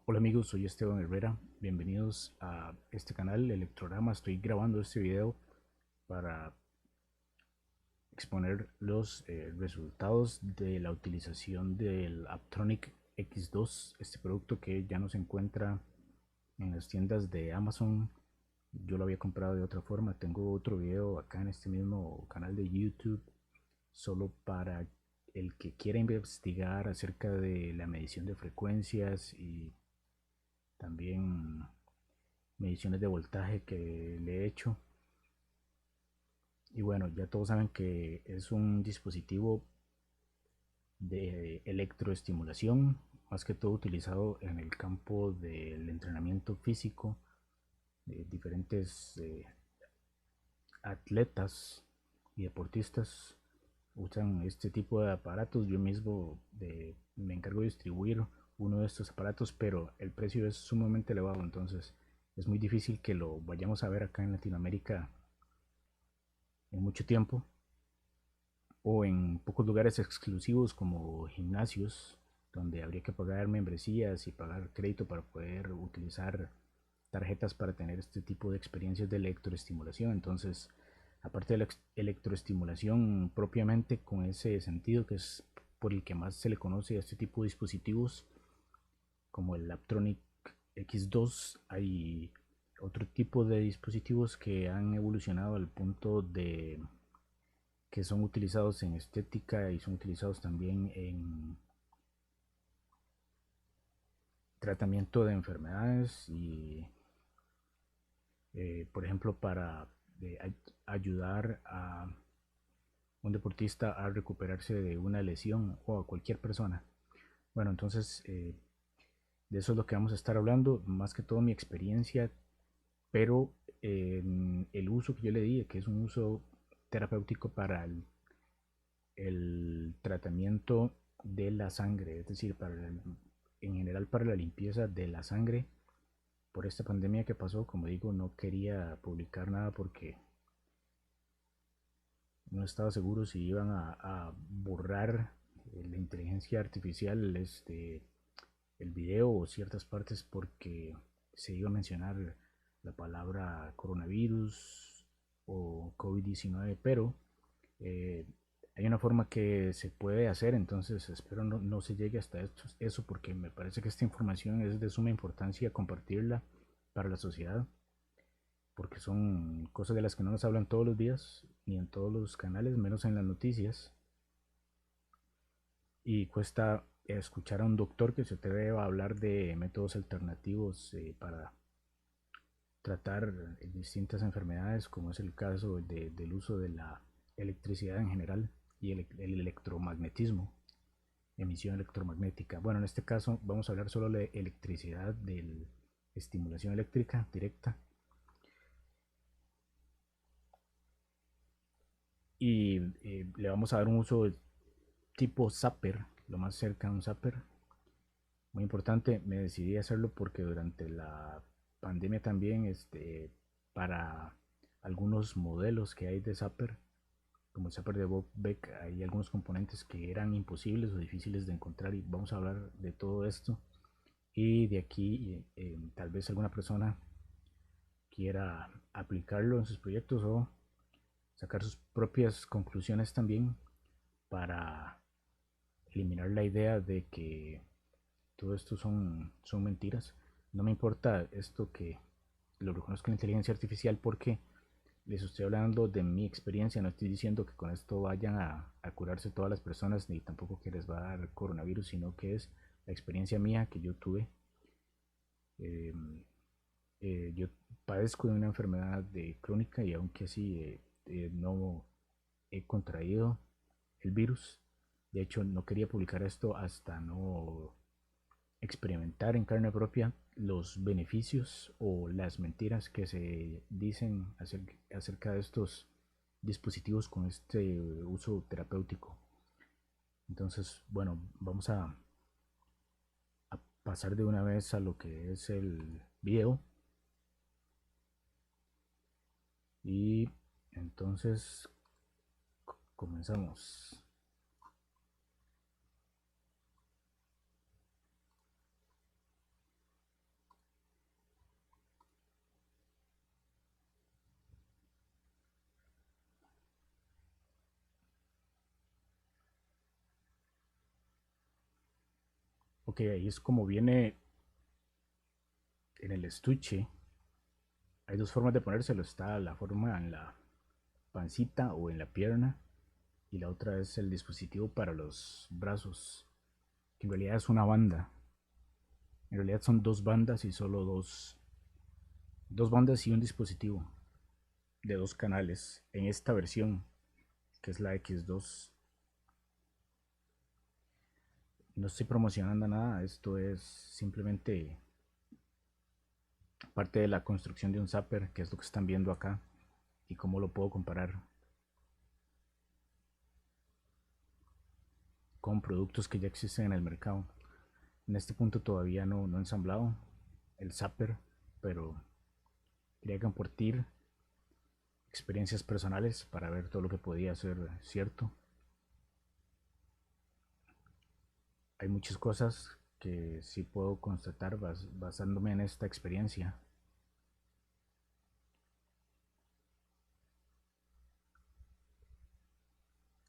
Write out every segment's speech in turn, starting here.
Hola amigos, soy Esteban Herrera, bienvenidos a este canal Electrograma. Estoy grabando este video para exponer los resultados de la utilización del Aptronic X2, este producto que ya no se encuentra en las tiendas de Amazon. Yo lo había comprado de otra forma. Tengo otro video acá en este mismo canal de YouTube solo para el que quiera investigar acerca de la medición de frecuencias y también mediciones de voltaje que le he hecho. Y bueno, ya todos saben que es un dispositivo de electroestimulación, más que todo utilizado en el campo del entrenamiento físico. Diferentes atletas y deportistas usan este tipo de aparatos. Yo mismo me encargo de distribuir uno de estos aparatos, pero el precio es sumamente elevado, entonces es muy difícil que lo vayamos a ver acá en Latinoamérica en mucho tiempo, o en pocos lugares exclusivos como gimnasios donde habría que pagar membresías y pagar crédito para poder utilizar tarjetas para tener este tipo de experiencias de electroestimulación. Entonces, aparte de la electroestimulación propiamente con ese sentido que es por el que más se le conoce a este tipo de dispositivos como el Aptronic X2, hay otro tipo de dispositivos que han evolucionado al punto de que son utilizados en estética y son utilizados también en tratamiento de enfermedades y, por ejemplo, para ayudar a un deportista a recuperarse de una lesión o a cualquier persona. Bueno, entonces de eso es lo que vamos a estar hablando, más que todo mi experiencia, pero el uso que yo le di, que es un uso terapéutico para el tratamiento de la sangre, es decir, en general para la limpieza de la sangre. Por esta pandemia que pasó, como digo, no quería publicar nada porque no estaba seguro si iban a borrar la inteligencia artificial, el video o ciertas partes, porque se iba a mencionar la palabra coronavirus o COVID-19, pero eh, hay una forma que se puede hacer, entonces espero no se llegue hasta eso, porque me parece que esta información es de suma importancia compartirla para la sociedad, porque son cosas de las que no nos hablan todos los días, ni en todos los canales, menos en las noticias, y cuesta escuchar a un doctor que se atreve a hablar de métodos alternativos para tratar distintas enfermedades, como es el caso del uso de la electricidad en general y el electromagnetismo, emisión electromagnética. Bueno, en este caso vamos a hablar solo de electricidad, de estimulación eléctrica directa, y le vamos a dar un uso tipo zapper, lo más cerca a un zapper. Muy importante, me decidí a hacerlo porque durante la pandemia también, para algunos modelos que hay de zapper, como el zapper de Bob Beck, hay algunos componentes que eran imposibles o difíciles de encontrar, y vamos a hablar de todo esto. Y de aquí tal vez alguna persona quiera aplicarlo en sus proyectos o sacar sus propias conclusiones también para eliminar la idea de que todo esto son mentiras. No me importa esto que lo reconozco en inteligencia artificial, porque les estoy hablando de mi experiencia. No estoy diciendo que con esto vayan a curarse todas las personas, ni tampoco que les va a dar coronavirus, sino que es la experiencia mía que yo tuve. Eh, yo padezco de una enfermedad crónica, y aunque así no he contraído el virus. De hecho, no quería publicar esto hasta no experimentar en carne propia los beneficios o las mentiras que se dicen acerca de estos dispositivos con este uso terapéutico. Entonces, bueno, vamos a pasar de una vez a lo que es el video. Y entonces comenzamos. Ok, ahí es como viene en el estuche. Hay dos formas de ponérselo. Está la forma en la pancita o en la pierna. Y la otra es el dispositivo para los brazos. Que en realidad es una banda. En realidad son dos bandas y solo dos bandas y un dispositivo de dos canales en esta versión que es la X2. No estoy promocionando nada, esto es simplemente parte de la construcción de un zapper, que es lo que están viendo acá, y cómo lo puedo comparar con productos que ya existen en el mercado. En este punto todavía no he ensamblado el zapper, pero quería compartir experiencias personales para ver todo lo que podía ser cierto. Hay muchas cosas que sí puedo constatar basándome en esta experiencia.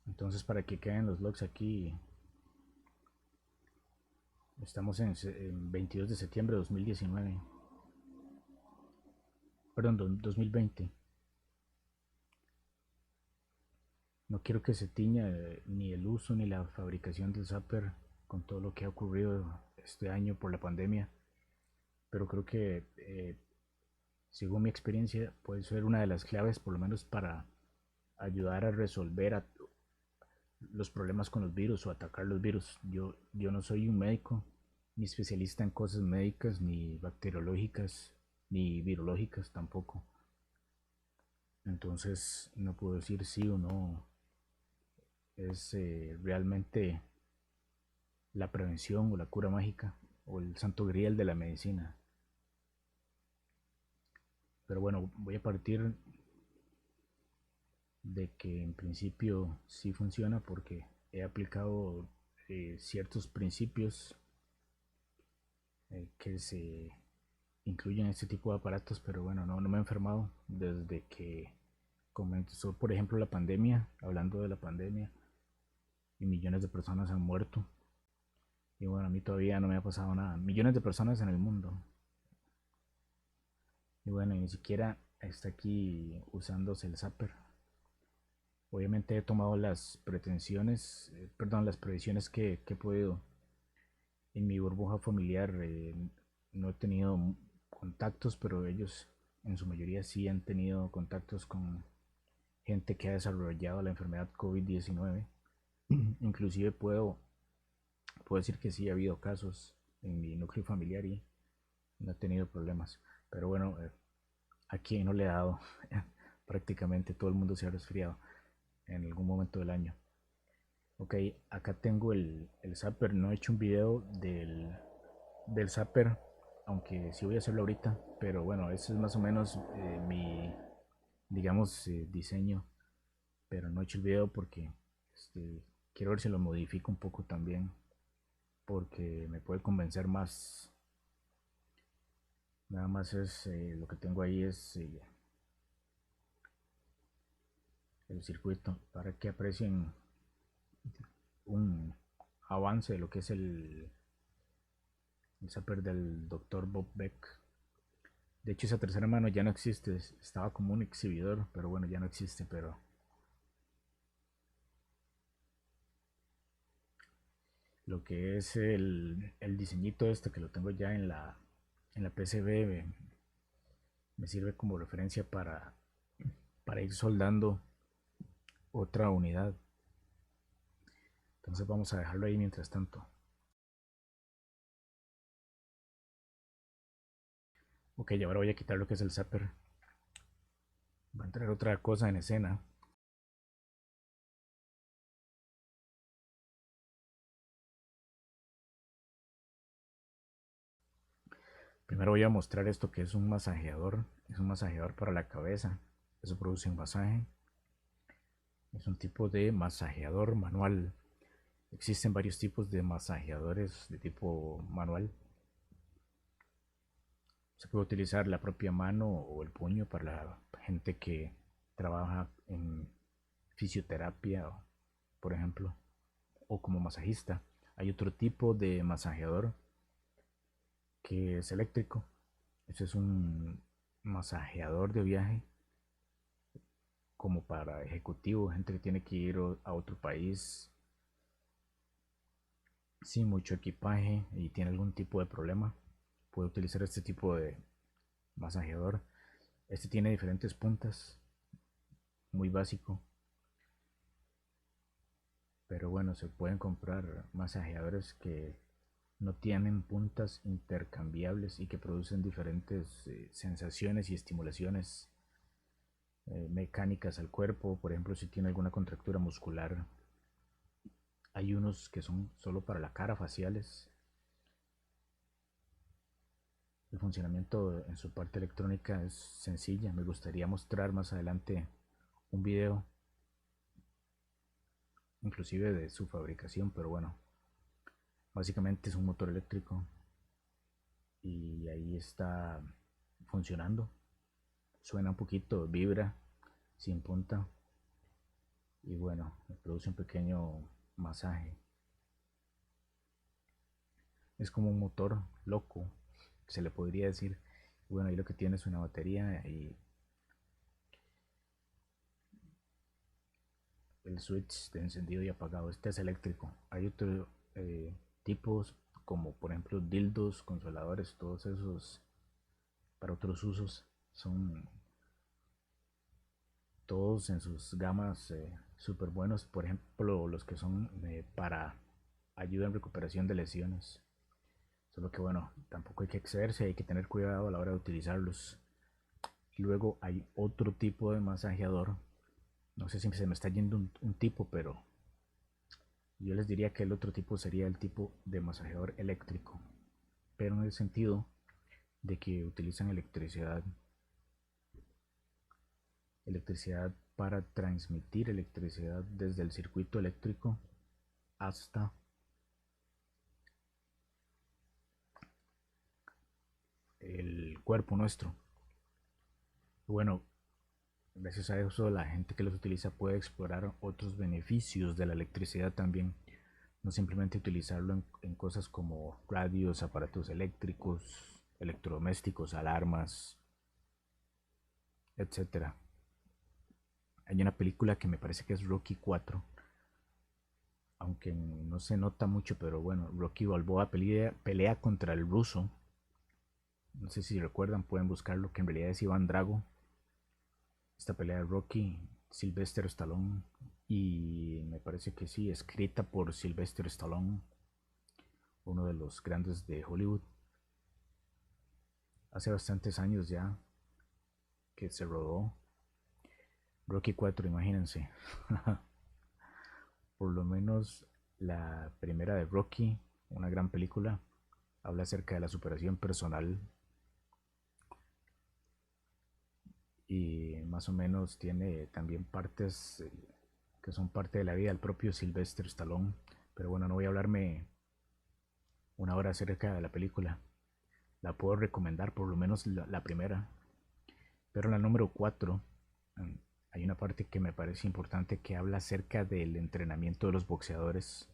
Entonces, para que queden los logs aquí, estamos en 22 de septiembre de 2019. Perdón, 2020. No quiero que se tiña ni el uso ni la fabricación del Zapper con todo lo que ha ocurrido este año por la pandemia, pero creo que, según mi experiencia, puede ser una de las claves, por lo menos para ayudar a resolver los problemas con los virus o atacar los virus. Yo no soy un médico, ni especialista en cosas médicas, ni bacteriológicas, ni virológicas tampoco. Entonces no puedo decir sí o no es realmente la prevención o la cura mágica o el santo grial de la medicina. Pero bueno, voy a partir de que en principio sí funciona porque he aplicado ciertos principios que se incluyen en este tipo de aparatos, pero bueno, no me he enfermado desde que comenzó, por ejemplo, la pandemia, hablando de la pandemia, y millones de personas han muerto. Y bueno, a mí todavía no me ha pasado nada. Millones de personas en el mundo. Y bueno, ni siquiera está aquí usándose el Zapper. Obviamente he tomado las pretensiones, perdón, las previsiones que he podido. En mi burbuja familiar no he tenido contactos, pero ellos en su mayoría sí han tenido contactos con gente que ha desarrollado la enfermedad COVID-19. Inclusive puedo decir que sí ha habido casos en mi núcleo familiar y no he tenido problemas. Pero bueno, a quien no le ha dado, prácticamente todo el mundo se ha resfriado en algún momento del año. Ok, acá tengo el Zapper. No he hecho un video del Zapper, aunque sí voy a hacerlo ahorita. Pero bueno, ese es más o menos mi, digamos, diseño. Pero no he hecho el video porque quiero ver si lo modifico un poco también. Porque me puede convencer más. Nada más es lo que tengo ahí es el circuito para que aprecien un avance de lo que es el zapper del Dr. Bob Beck. De hecho, esa tercera mano ya no existe. Estaba como un exhibidor, pero bueno, ya no existe. Pero lo que es el diseñito este que lo tengo ya en la PCB me sirve como referencia para ir soldando otra unidad. Entonces vamos a dejarlo ahí mientras tanto. Ok, y ahora voy a quitar lo que es el zapper. Va a entrar otra cosa en escena. Primero voy a mostrar esto que es un masajeador. Es un masajeador para la cabeza. Eso produce un masaje. Es un tipo de masajeador manual. Existen varios tipos de masajeadores de tipo manual. Se puede utilizar la propia mano o el puño para la gente que trabaja en fisioterapia, por ejemplo, o como masajista. Hay otro tipo de masajeador que es eléctrico. Este es un masajeador de viaje como para ejecutivo, gente que tiene que ir a otro país sin mucho equipaje y tiene algún tipo de problema. Puede utilizar este tipo de masajeador. Este tiene diferentes puntas, muy básico. Pero bueno, se pueden comprar masajeadores que no tienen puntas intercambiables y que producen diferentes sensaciones y estimulaciones mecánicas al cuerpo. Por ejemplo, si tiene alguna contractura muscular, hay unos que son solo para la cara, faciales. El funcionamiento en su parte electrónica es sencilla. Me gustaría mostrar más adelante un video, inclusive de su fabricación, pero bueno, básicamente es un motor eléctrico y ahí está funcionando. Suena un poquito, vibra sin punta y bueno, me produce un pequeño masaje. Es como un motor loco, se le podría decir. Bueno, ahí lo que tiene es una batería y el switch de encendido y apagado. Este es eléctrico. Hay otros tipos como por ejemplo dildos, consoladores, todos esos para otros usos. Son todos en sus gamas súper buenos. Por ejemplo, los que son para ayuda en recuperación de lesiones. Solo que bueno, tampoco hay que excederse, hay que tener cuidado a la hora de utilizarlos. Y luego hay otro tipo de masajeador. No sé si se me está yendo un tipo, pero yo les diría que el otro tipo sería el tipo de masajeador eléctrico. Pero en el sentido de que utilizan electricidad para transmitir electricidad desde el circuito eléctrico hasta el cuerpo nuestro. Bueno, gracias a eso la gente que los utiliza puede explorar otros beneficios de la electricidad también. No simplemente utilizarlo en cosas como radios, aparatos eléctricos, electrodomésticos, alarmas, etcétera. Hay una película que me parece que es Rocky 4, aunque no se nota mucho, pero bueno, Rocky Balboa pelea contra el ruso. No sé si recuerdan, pueden buscarlo, que en realidad es Iván Drago. Esta pelea de Rocky, Sylvester Stallone, y me parece que sí, escrita por Sylvester Stallone, uno de los grandes de Hollywood. Hace bastantes años ya que se rodó Rocky 4, imagínense. Por lo menos la primera de Rocky, una gran película, habla acerca de la superación personal y más o menos tiene también partes que son parte de la vida del propio Sylvester Stallone. Pero bueno, no voy a hablarme una hora acerca de la película. La puedo recomendar, por lo menos la primera. Pero en la número 4 hay una parte que me parece importante que habla acerca del entrenamiento de los boxeadores,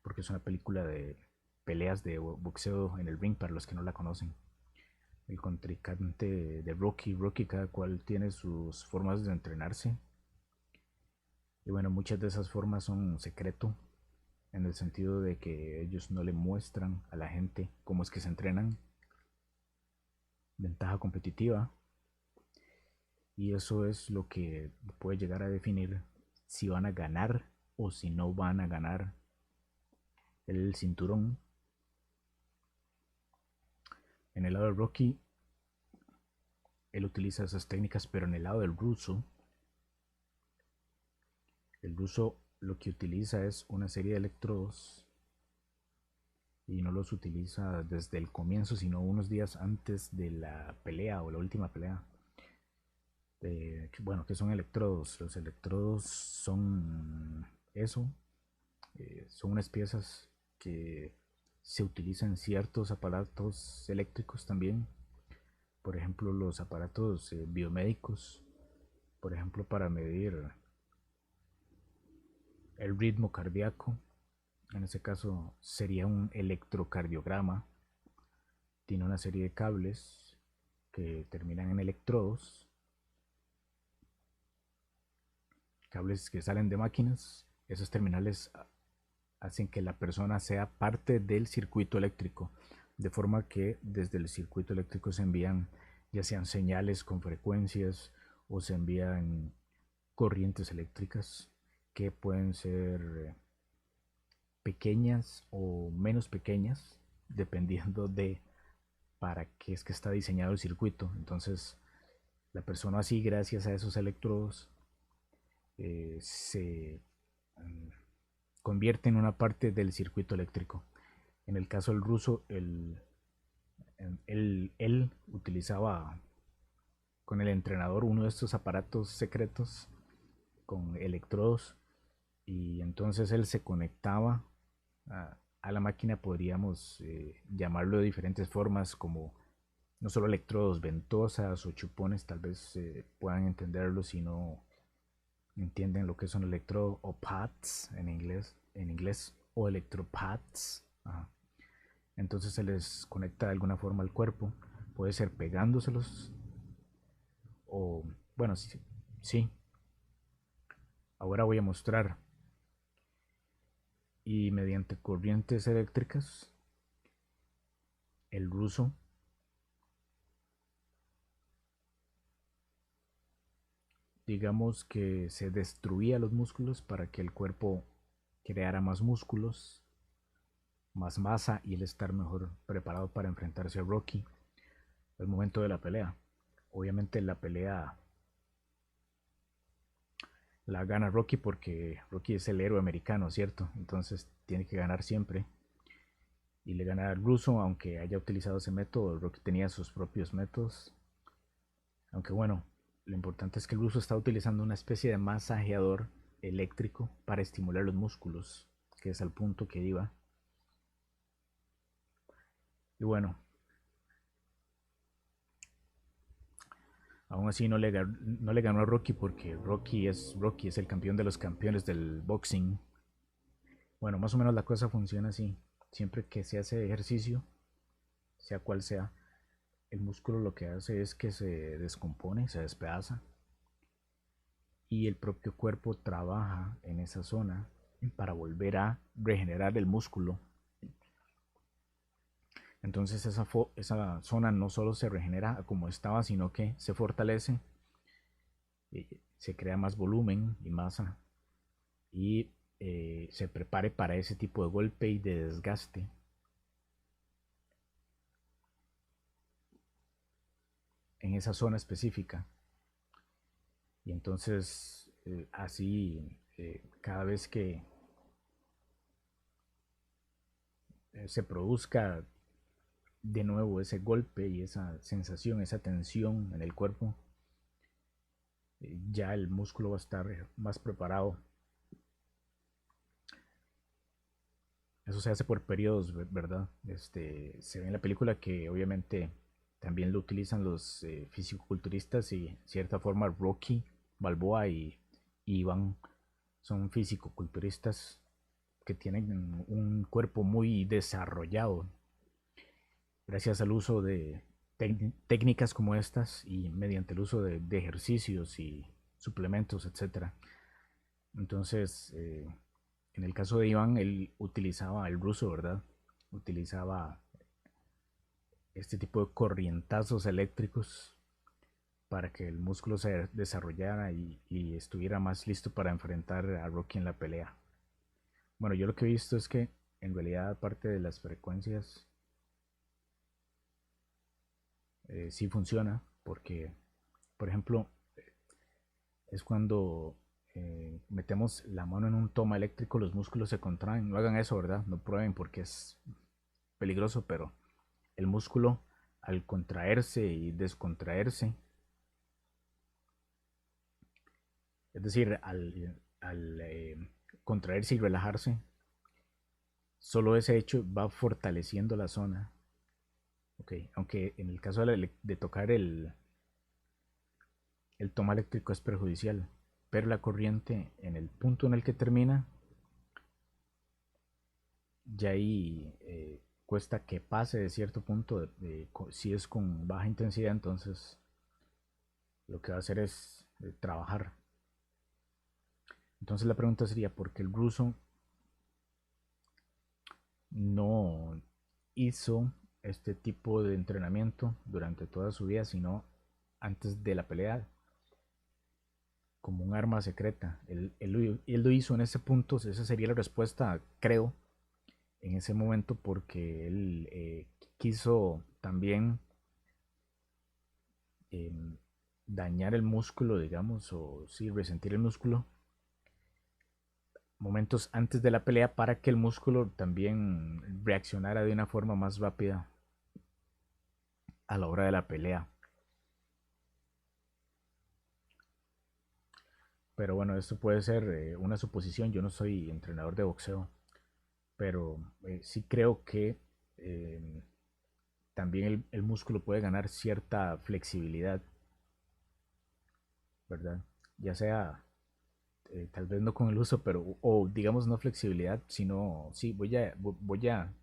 porque es una película de peleas de boxeo en el ring para los que no la conocen. El contrincante de Rocky, cada cual tiene sus formas de entrenarse. Y bueno, muchas de esas formas son secreto, en el sentido de que ellos no le muestran a la gente cómo es que se entrenan. Ventaja competitiva. Y eso es lo que puede llegar a definir si van a ganar o si no van a ganar el cinturón. En el lado de Rocky, él utiliza esas técnicas, pero en el lado del ruso, el ruso lo que utiliza es una serie de electrodos y no los utiliza desde el comienzo, sino unos días antes de la pelea o la última pelea. Bueno, ¿qué son electrodos? Los electrodos son eso, son unas piezas que se utilizan en ciertos aparatos eléctricos también, por ejemplo los aparatos biomédicos, por ejemplo para medir el ritmo cardíaco, En este caso sería un electrocardiograma. Tiene una serie de cables que terminan en electrodos, cables que salen de máquinas. Esos terminales hacen que la persona sea parte del circuito eléctrico, de forma que desde el circuito eléctrico se envían ya sean señales con frecuencias o se envían corrientes eléctricas que pueden ser pequeñas o menos pequeñas dependiendo de para qué es que está diseñado el circuito. Entonces la persona así, gracias a esos electrodos, se convierte en una parte del circuito eléctrico. En el caso del ruso, él utilizaba con el entrenador uno de estos aparatos secretos con electrodos y entonces él se conectaba a la máquina, podríamos llamarlo de diferentes formas, como no solo electrodos, ventosas o chupones, tal vez puedan entenderlo si no entienden lo que son electrodos, o pads en inglés o electropads. Ajá. Entonces se les conecta de alguna forma al cuerpo, puede ser pegándoselos o, bueno, sí, sí. Ahora voy a mostrar. Y mediante corrientes eléctricas, el ruso digamos que se destruía los músculos para que el cuerpo creara más músculos, más masa y él estar mejor preparado para enfrentarse a Rocky al momento de la pelea. Obviamente la pelea la gana Rocky porque Rocky es el héroe americano, ¿cierto? Entonces tiene que ganar siempre. Y le gana al ruso, aunque haya utilizado ese método. Rocky tenía sus propios métodos. Aunque bueno, lo importante es que el ruso está utilizando una especie de masajeador eléctrico para estimular los músculos, que es al punto que iba. Y bueno, aún así no le ganó a Rocky porque Rocky es el campeón de los campeones del boxing. Bueno, más o menos la cosa funciona así. Siempre que se hace ejercicio, sea cual sea, el músculo lo que hace es que se descompone, se despedaza y el propio cuerpo trabaja en esa zona para volver a regenerar el músculo. Entonces esa zona no solo se regenera como estaba, sino que se fortalece, se crea más volumen y masa y se prepare para ese tipo de golpe y de desgaste en esa zona específica. Y entonces así cada vez que se produzca de nuevo ese golpe y esa sensación, esa tensión en el cuerpo, ya el músculo va a estar más preparado. Eso se hace por periodos, ¿verdad? Se ve en la película que obviamente también lo utilizan los fisicoculturistas y de cierta forma Rocky Balboa y Iván son fisicoculturistas que tienen un cuerpo muy desarrollado gracias al uso de técnicas como estas y mediante el uso de ejercicios y suplementos, etcétera. Entonces, en el caso de Iván, él utilizaba el ruso, ¿verdad? Utilizaba este tipo de corrientazos eléctricos para que el músculo se desarrollara y estuviera más listo para enfrentar a Rocky en la pelea. Bueno, yo lo que he visto es que en realidad, aparte de las frecuencias, sí funciona, porque, por ejemplo, es cuando metemos la mano en un toma eléctrico, los músculos se contraen. No hagan eso, ¿verdad? No prueben porque es peligroso, pero el músculo al contraerse y descontraerse, es decir, al contraerse y relajarse, solo ese hecho va fortaleciendo la zona. Okay. Aunque en el caso de tocar el toma eléctrico es perjudicial, pero la corriente en el punto en el que termina ya ahí cuesta que pase de cierto punto, si es con baja intensidad, entonces lo que va a hacer es trabajar. Entonces la pregunta sería, ¿por qué el ruso no hizo este tipo de entrenamiento durante toda su vida, sino antes de la pelea, como un arma secreta? Él lo hizo en ese punto, esa sería la respuesta, creo, en ese momento, porque él quiso también eh, dañar el músculo, digamos, o sí, resentir el músculo momentos antes de la pelea para que el músculo también reaccionara de una forma más rápida a la hora de la pelea. Pero bueno, esto puede ser una suposición. Yo no soy entrenador de boxeo, pero sí creo que eh, también el músculo puede ganar cierta flexibilidad, ¿verdad? Ya sea tal vez no con el uso, pero o digamos no flexibilidad, sino sí, voy a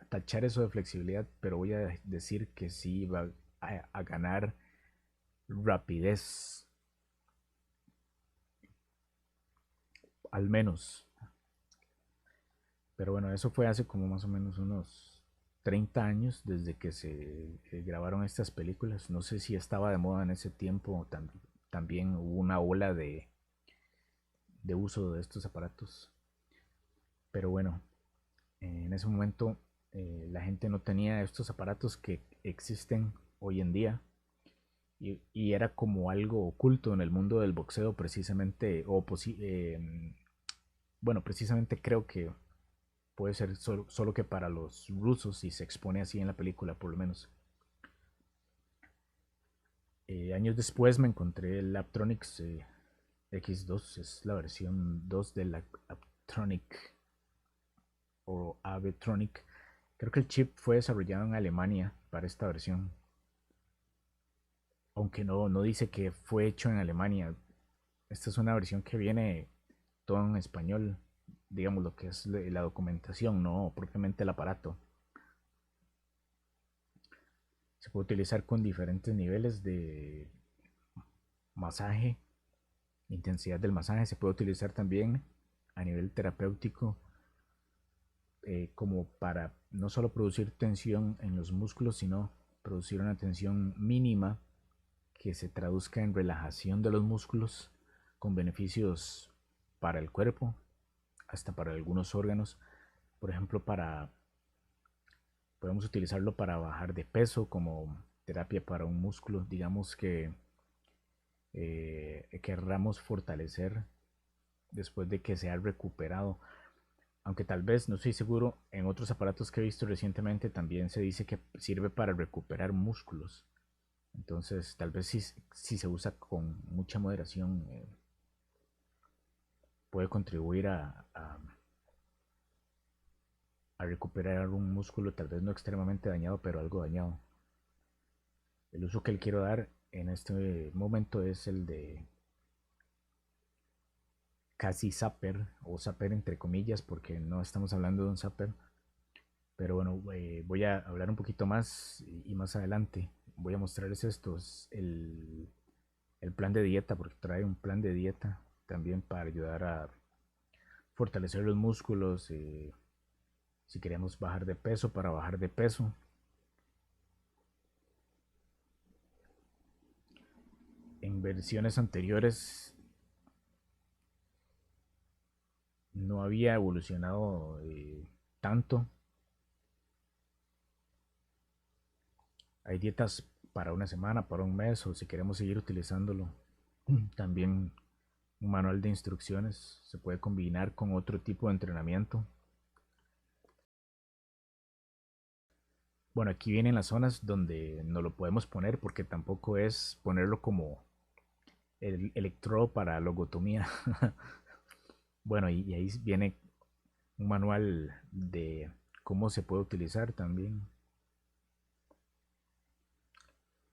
tachar eso de flexibilidad, pero voy a decir que sí va a ganar rapidez, al menos. Pero bueno, eso fue hace como más o menos unos 30 años desde que se grabaron estas películas. No sé si estaba de moda en ese tiempo, también hubo una ola de uso de estos aparatos. Pero bueno, en ese momento la gente no tenía estos aparatos que existen hoy en día y era como algo oculto en el mundo del boxeo precisamente, bueno, precisamente creo que puede ser solo que para los rusos y se expone así en la película por lo menos. Años después me encontré el Aptronics X2, es la versión 2 del Aptronic o Avetronic. Creo que el chip fue desarrollado en Alemania para esta versión, aunque no dice que fue hecho en Alemania. Esta es una versión que viene todo en español, digamos lo que es la documentación, no propiamente el aparato. Se puede utilizar con diferentes niveles de masaje, intensidad del masaje. Se puede utilizar también a nivel terapéutico como para no solo producir tensión en los músculos, sino producir una tensión mínima que se traduzca en relajación de los músculos con beneficios para el cuerpo, hasta para algunos órganos. Por ejemplo, podemos utilizarlo para bajar de peso como terapia para un músculo, digamos que querramos fortalecer después de que se ha recuperado. Aunque tal vez, no estoy seguro, en otros aparatos que he visto recientemente también se dice que sirve para recuperar músculos. Entonces, tal vez si se usa con mucha moderación, puede contribuir a recuperar un músculo tal vez no extremadamente dañado, pero algo dañado. El uso que le quiero dar en este momento es el de casi zapper o zapper entre comillas, porque no estamos hablando de un zapper. Pero bueno, voy a hablar un poquito más y más adelante voy a mostrarles estos, el plan de dieta, porque trae un plan de dieta también para ayudar a fortalecer los músculos, si queremos bajar de peso, para bajar de peso. En versiones anteriores no había evolucionado tanto. Hay dietas para una semana, para un mes, o si queremos seguir utilizándolo, también un manual de instrucciones se puede combinar con otro tipo de entrenamiento. Bueno, aquí vienen las zonas donde no lo podemos poner porque tampoco es ponerlo como el electrodo para logotomía. Bueno, y ahí viene un manual de cómo se puede utilizar también.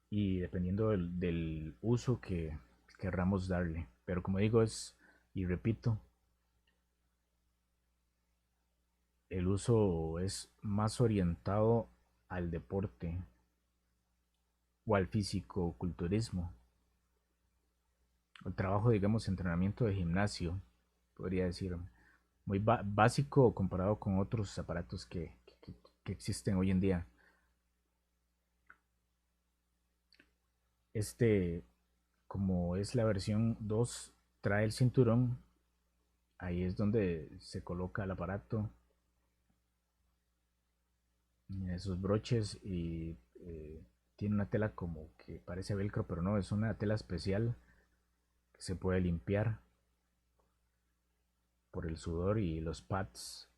Y dependiendo del uso que querramos darle. Pero como digo, y repito, el uso es más orientado al deporte o al físico-culturismo. El trabajo, digamos, entrenamiento de gimnasio, podría decir, muy básico comparado con otros aparatos que existen hoy en día. Este, como es la versión 2, trae el cinturón. Ahí es donde se coloca el aparato, esos broches y tiene una tela como que parece velcro, pero no, es una tela especial que se puede limpiar por el sudor y los pads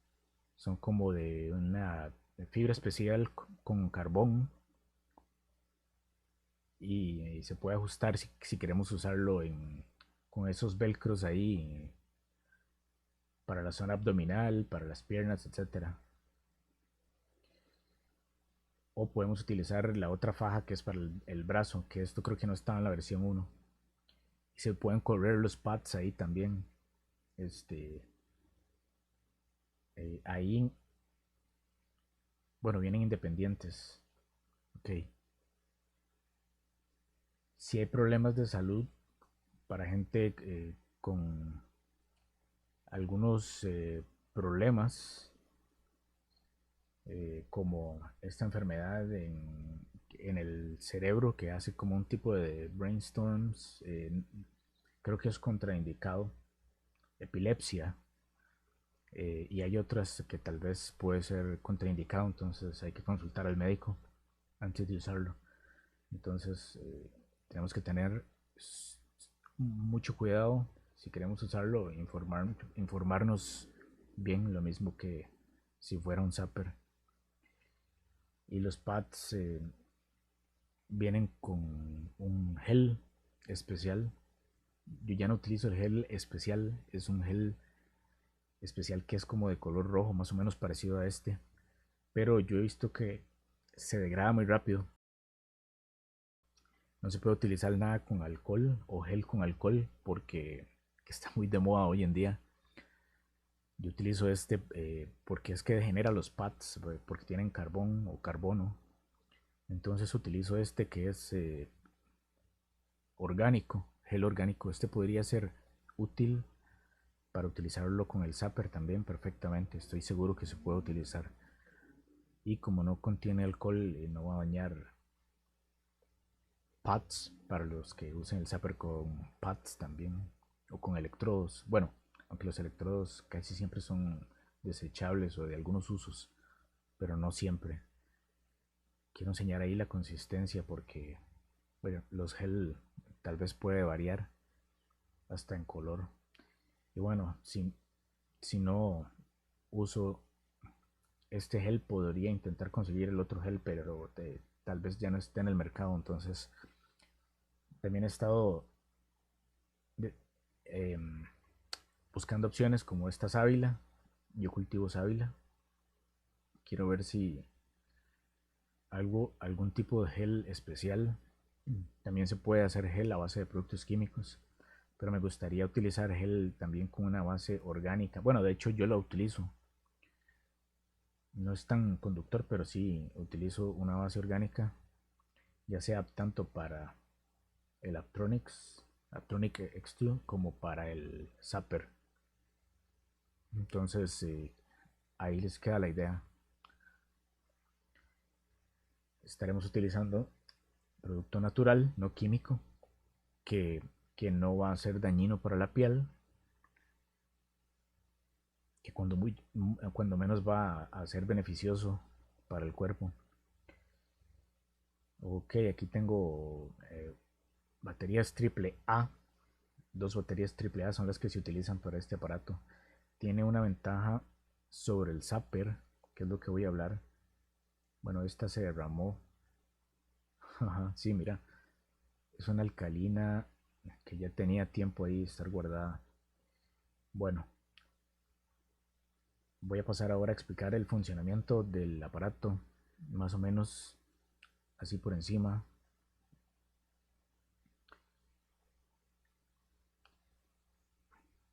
son como de una fibra especial con carbón y se puede ajustar si queremos usarlo con esos velcros ahí para la zona abdominal, para las piernas, etcétera. O podemos utilizar la otra faja que es para el brazo, que esto creo que no estaba en la versión 1. Y se pueden correr los pads ahí también. Este, ahí, bueno, vienen independientes. Ok. Si hay problemas de salud para gente con algunos problemas, como esta enfermedad en el cerebro que hace como un tipo de brainstorms, creo que es contraindicado, epilepsia, y hay otras que tal vez puede ser contraindicado, entonces hay que consultar al médico antes de usarlo. Entonces tenemos que tener mucho cuidado si queremos usarlo, informarnos bien, lo mismo que si fuera un zapper. Y los pads vienen con un gel especial. Yo ya no utilizo el gel especial, es un gel especial que es como de color rojo, más o menos parecido a este. Pero yo he visto que se degrada muy rápido. No se puede utilizar nada con alcohol o gel con alcohol porque está muy de moda hoy en día. Yo utilizo este porque es que degenera los pads, porque tienen carbón o carbono. Entonces utilizo este que es orgánico, gel orgánico. Este podría ser útil para utilizarlo con el zapper también perfectamente. Estoy seguro que se puede utilizar. Y como no contiene alcohol, no va a dañar pads para los que usen el zapper con pads también o con electrodos. Bueno, aunque los electrodos casi siempre son desechables o de algunos usos, pero no siempre. Quiero enseñar ahí la consistencia porque bueno, los gel tal vez puede variar hasta en color. Y bueno, si no uso este gel, podría intentar conseguir el otro gel, pero tal vez ya no esté en el mercado. Entonces, también he estado de- em, buscando opciones como esta sábila. Yo cultivo sábila. Quiero ver si algún tipo de gel especial. También se puede hacer gel a base de productos químicos, pero me gustaría utilizar gel también con una base orgánica. Bueno, de hecho yo lo utilizo. No es tan conductor, pero sí utilizo una base orgánica, ya sea tanto para el Aptronic X2 como para el Zapper. Entonces ahí les queda la idea. Estaremos utilizando producto natural, no químico, que, que no va a ser dañino para la piel, que cuando menos va a ser beneficioso para el cuerpo. Ok, aquí tengo baterías triple A. Dos baterías triple A son las que se utilizan para este aparato. Tiene una ventaja sobre el Zapper, que es lo que voy a hablar. Bueno, esta se derramó. Sí, mira, es una alcalina que ya tenía tiempo ahí de estar guardada. Bueno, voy a pasar ahora a explicar el funcionamiento del aparato, más o menos así por encima.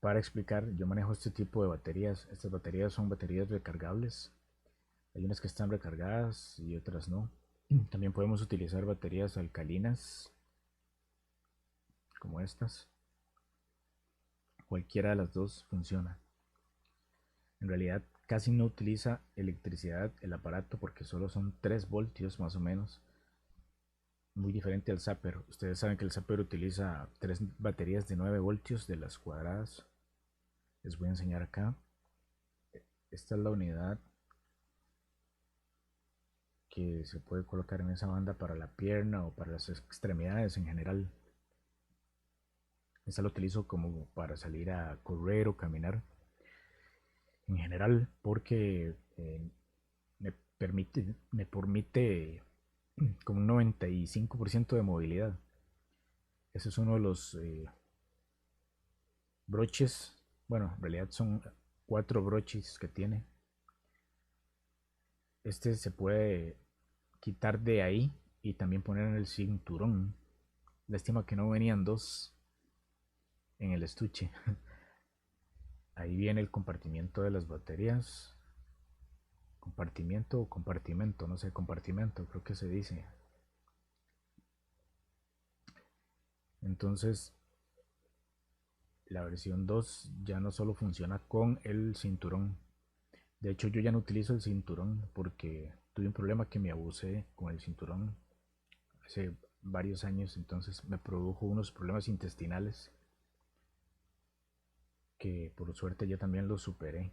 Para explicar, yo manejo este tipo de baterías. Estas baterías son baterías recargables. Hay unas que están recargadas y otras no. También podemos utilizar baterías alcalinas como estas. Cualquiera de las dos funciona. En realidad casi no utiliza electricidad el aparato porque solo son 3 voltios más o menos. Muy diferente al Zapper. Ustedes saben que el Zapper utiliza 3 baterías de 9 voltios de las cuadradas. Les voy a enseñar acá. Esta es la unidad que se puede colocar en esa banda para la pierna o para las extremidades en general. Esta la utilizo como para salir a correr o caminar en general porque me permite como un 95% de movilidad. Ese es uno de los broches. Bueno, en realidad son 4 broches que tiene. Este se puede quitar de ahí y también poner en el cinturón. Lástima que no venían dos en el estuche. Ahí viene el compartimiento de las baterías. Compartimiento o compartimento, no sé, compartimento creo que se dice. Entonces, la versión 2 ya no solo funciona con el cinturón. De hecho, yo ya no utilizo el cinturón porque tuve un problema que me abusé con el cinturón hace varios años, entonces me produjo unos problemas intestinales que por suerte ya también los superé.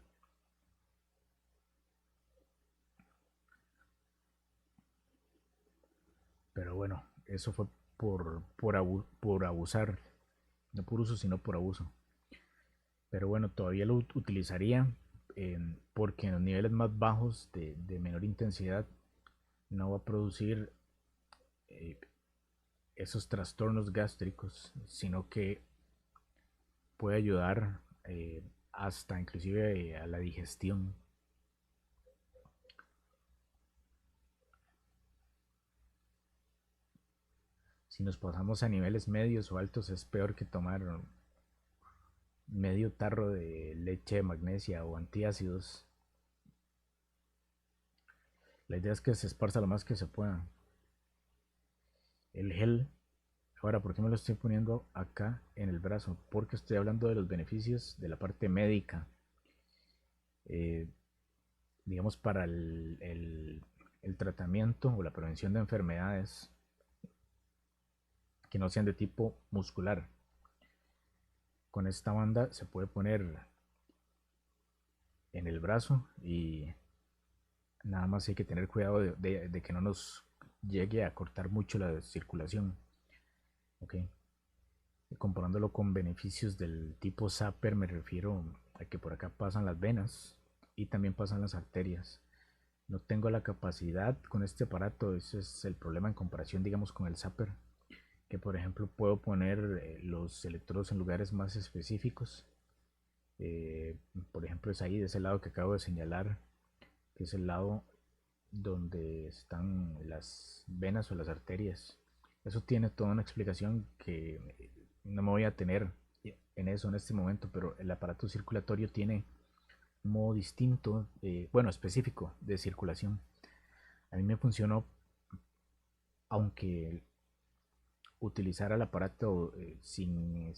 Pero bueno, eso fue por abusar, no por uso, sino por abuso. Pero bueno, todavía lo utilizaría porque en los niveles más bajos de menor intensidad no va a producir eh, esos trastornos gástricos, sino que puede ayudar hasta inclusive a la digestión. Si nos pasamos a niveles medios o altos es peor que tomar medio tarro de leche de magnesia o antiácidos. La idea es que se esparza lo más que se pueda. El gel, ahora, ¿por qué me lo estoy poniendo acá en el brazo? Porque estoy hablando de los beneficios de la parte médica. Eh, digamos, para el tratamiento o la prevención de enfermedades que no sean de tipo muscular. Con esta banda se puede poner en el brazo y nada más hay que tener cuidado de que no nos llegue a cortar mucho la circulación. ¿Ok? Comparándolo con beneficios del tipo Zapper, me refiero a que por acá pasan las venas y también pasan las arterias. No tengo la capacidad con este aparato, ese es el problema en comparación, digamos, con el Zapper, que por ejemplo puedo poner los electrodos en lugares más específicos. Eh, por ejemplo, es ahí, de ese lado que acabo de señalar, que es el lado donde están las venas o las arterias. Eso tiene toda una explicación que no me voy a tener en eso en este momento, pero el aparato circulatorio tiene un modo distinto, bueno, específico de circulación. A mí me funcionó, aunque utilizara el aparato sin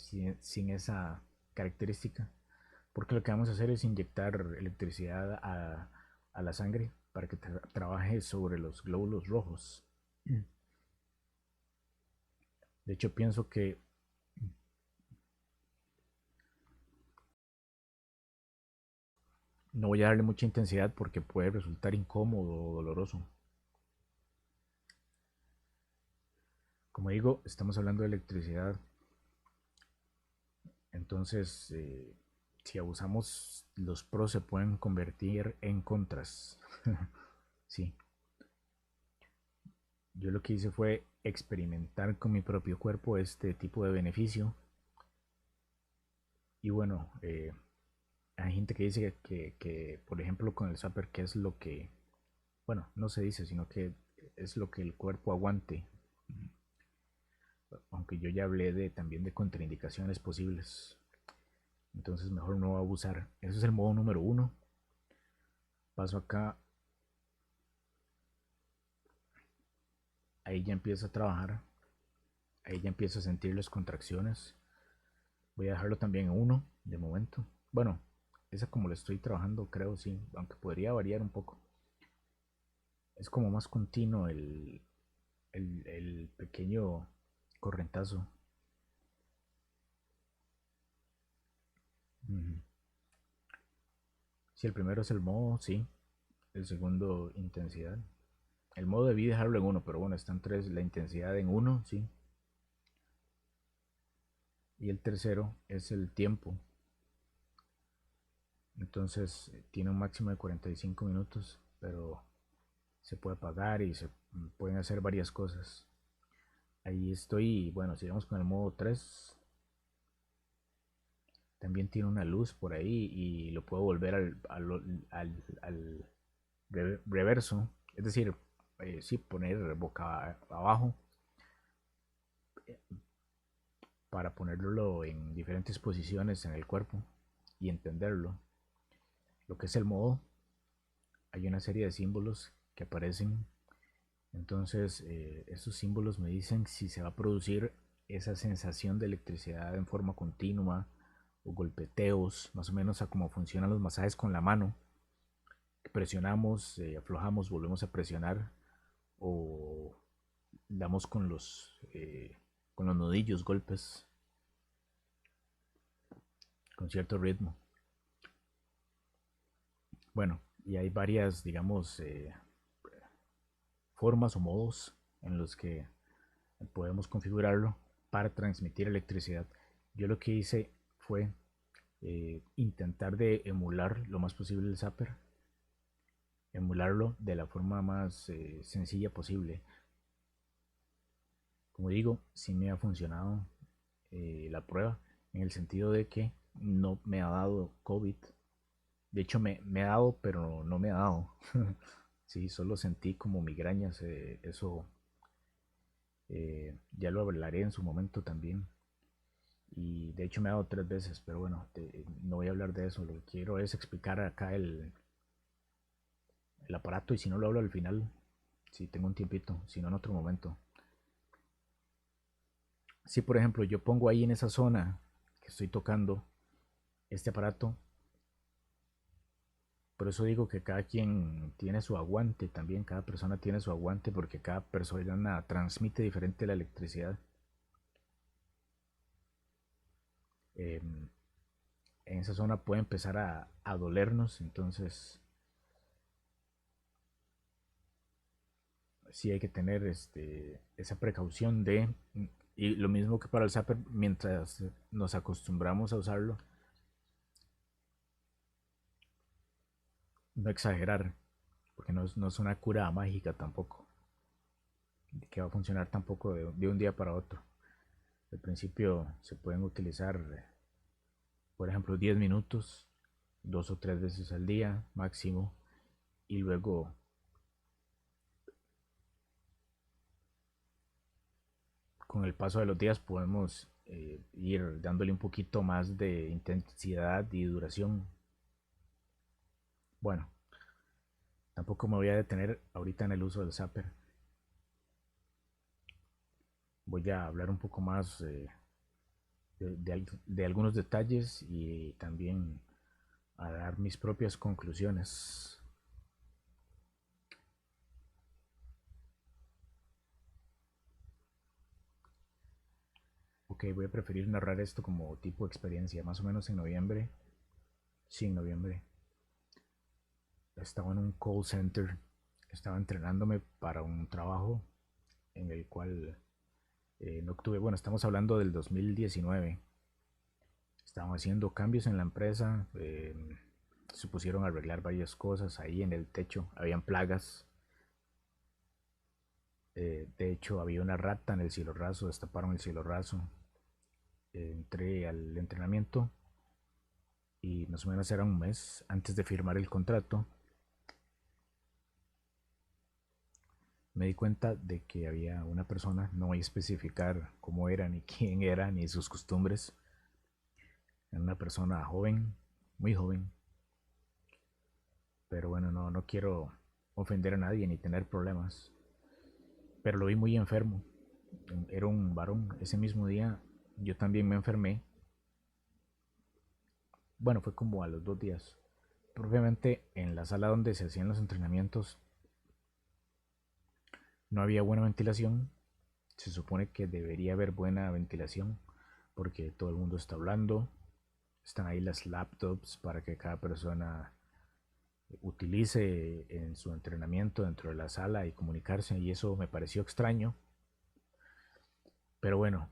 esa característica, porque lo que vamos a hacer es inyectar electricidad a la sangre para que trabaje sobre los glóbulos rojos. De hecho, pienso que no voy a darle mucha intensidad porque puede resultar incómodo o doloroso. Como digo, estamos hablando de electricidad. Entonces, si abusamos, los pros se pueden convertir en contras. Sí, yo lo que hice fue experimentar con mi propio cuerpo este tipo de beneficio. Y bueno, hay gente que dice que, por ejemplo, con el Zapper, que es lo que, bueno, no se dice, sino que es lo que el cuerpo aguante. Aunque yo ya hablé también de contraindicaciones posibles. entonces mejor no abusar. Eso es el modo número uno. Paso acá, ahí ya empiezo a trabajar, ahí ya empiezo a sentir las contracciones. Voy a dejarlo también en uno de momento. Bueno, esa como lo estoy trabajando, creo sí, aunque podría variar un poco. Es como más continuo el pequeño correntazo. Ujú. Si el primero es el modo, sí. El segundo, intensidad. El modo debí dejarlo en uno, pero bueno, están tres. La intensidad en uno, sí. Y el tercero es el tiempo. Entonces tiene un máximo de 45 minutos, pero se puede apagar y se pueden hacer varias cosas. Ahí estoy, bueno, sigamos con el modo 3. También tiene una luz por ahí y lo puedo volver al reverso. Es decir, sí, poner boca abajo para ponerlo en diferentes posiciones en el cuerpo y entenderlo. Lo que es el modo, hay una serie de símbolos que aparecen. Entonces, esos símbolos me dicen si se va a producir esa sensación de electricidad en forma continua o golpeteos, más o menos a cómo funcionan los masajes con la mano. Presionamos, aflojamos, volvemos a presionar o damos con los nudillos golpes con cierto ritmo. Bueno, y hay varias, digamos, formas o modos en los que podemos configurarlo para transmitir electricidad. Yo lo que hice fue intentar de emular lo más posible el zapper, emularlo de la forma más sencilla posible. Como digo, sí me ha funcionado la prueba en el sentido de que no me ha dado COVID. De hecho, me ha dado, pero no me ha dado. Sí, solo sentí como migrañas. Eso ya lo hablaré en su momento también. Y de hecho me ha dado 3 veces, pero bueno, no voy a hablar de eso. Lo que quiero es explicar acá el aparato y si no lo hablo al final, si tengo un tiempito, si no en otro momento. Si por ejemplo yo pongo ahí en esa zona que estoy tocando este aparato, por eso digo que cada quien tiene su aguante, también cada persona tiene su aguante porque cada persona transmite diferente la electricidad. En esa zona puede empezar a dolernos, entonces sí hay que tener esa precaución y lo mismo que para el zapper, mientras nos acostumbramos a usarlo, no exagerar, porque no es una cura mágica tampoco, que va a funcionar tampoco de un día para otro. Al principio se pueden utilizar, por ejemplo, 10 minutos, 2 o 3 veces al día máximo, y luego con el paso de los días podemos ir dándole un poquito más de intensidad y duración. Bueno, tampoco me voy a detener ahorita en el uso del zapper. Voy a hablar un poco más de algunos detalles y también a dar mis propias conclusiones. Ok, voy a preferir narrar esto como tipo experiencia, más o menos en noviembre. Sí, en noviembre. Estaba en un call center, estaba entrenándome para un trabajo en el cual no obtuve, bueno, estamos hablando del 2019. Estaban haciendo cambios en la empresa, se pusieron a arreglar varias cosas ahí en el techo, habían plagas. De hecho, había una rata en el cielo raso, destaparon el cielo raso. Entré al entrenamiento y más o menos era un mes antes de firmar el contrato. Me di cuenta de que había una persona, no voy a especificar cómo era, ni quién era, ni sus costumbres, en una persona joven, muy joven, pero bueno, no quiero ofender a nadie ni tener problemas, pero lo vi muy enfermo, era un varón. Ese mismo día yo también me enfermé, bueno, fue como a los 2 días. Propiamente en la sala donde se hacían los entrenamientos no había buena ventilación. Se supone que debería haber buena ventilación porque todo el mundo está hablando. Están ahí las laptops para que cada persona utilice en su entrenamiento dentro de la sala y comunicarse, y eso me pareció extraño. Pero bueno,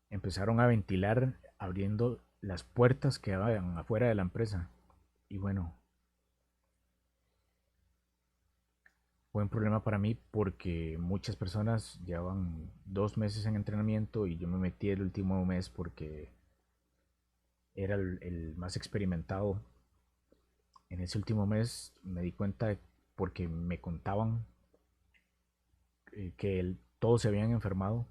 empezaron a ventilar abriendo las puertas que daban afuera de la empresa. Y bueno, fue un problema para mí porque muchas personas llevaban 2 meses en entrenamiento y yo me metí el último mes porque era el más experimentado. En ese último mes me di cuenta porque me contaban que todos se habían enfermado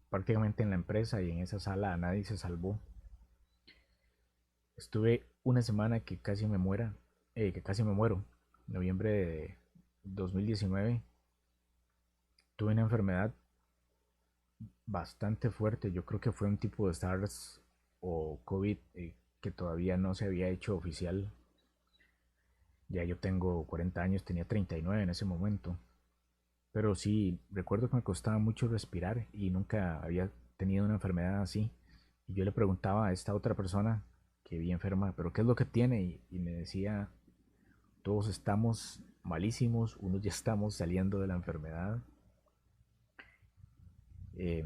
prácticamente en la empresa, y en esa sala nadie se salvó. Estuve una semana que casi me muero. Noviembre de 2019 tuve una enfermedad bastante fuerte. Yo creo que fue un tipo de SARS o COVID, que todavía no se había hecho oficial. Ya yo tengo 40 años, tenía 39 en ese momento. Pero sí, recuerdo que me costaba mucho respirar y nunca había tenido una enfermedad así. Y yo le preguntaba a esta otra persona que vi enferma, pero ¿qué es lo que tiene? Y me decía, todos estamos malísimos, unos ya estamos saliendo de la enfermedad. Eh,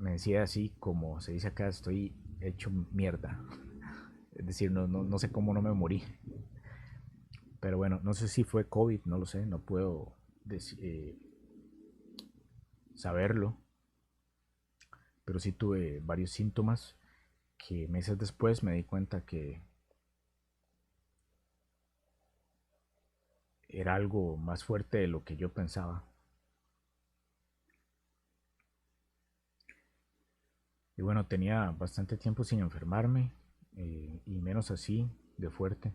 Me decía así como se dice acá, estoy hecho mierda. Es decir, no sé cómo no me morí. Pero bueno, no sé si fue COVID, no lo sé, no puedo saberlo. Pero sí tuve varios síntomas que meses después me di cuenta que era algo más fuerte de lo que yo pensaba. Y bueno, tenía bastante tiempo sin enfermarme, y menos así de fuerte.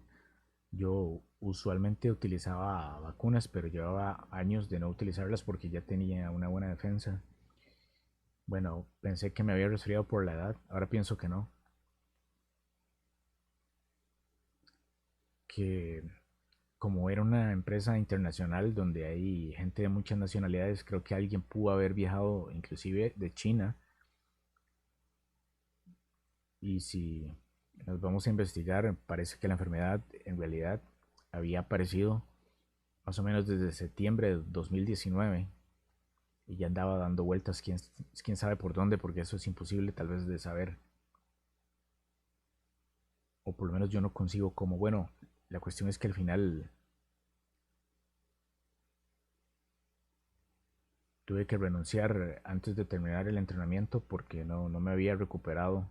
Yo usualmente utilizaba vacunas, pero llevaba años de no utilizarlas porque ya tenía una buena defensa. Bueno, pensé que me había resfriado por la edad, ahora pienso que no, que como era una empresa internacional donde hay gente de muchas nacionalidades, creo que alguien pudo haber viajado inclusive de China. Y si nos vamos a investigar, parece que la enfermedad en realidad había aparecido más o menos desde septiembre de 2019 y ya andaba dando vueltas, quién sabe por dónde, porque eso es imposible tal vez de saber, o por lo menos yo no consigo cómo. Bueno, la cuestión es que al final tuve que renunciar antes de terminar el entrenamiento porque no me había recuperado.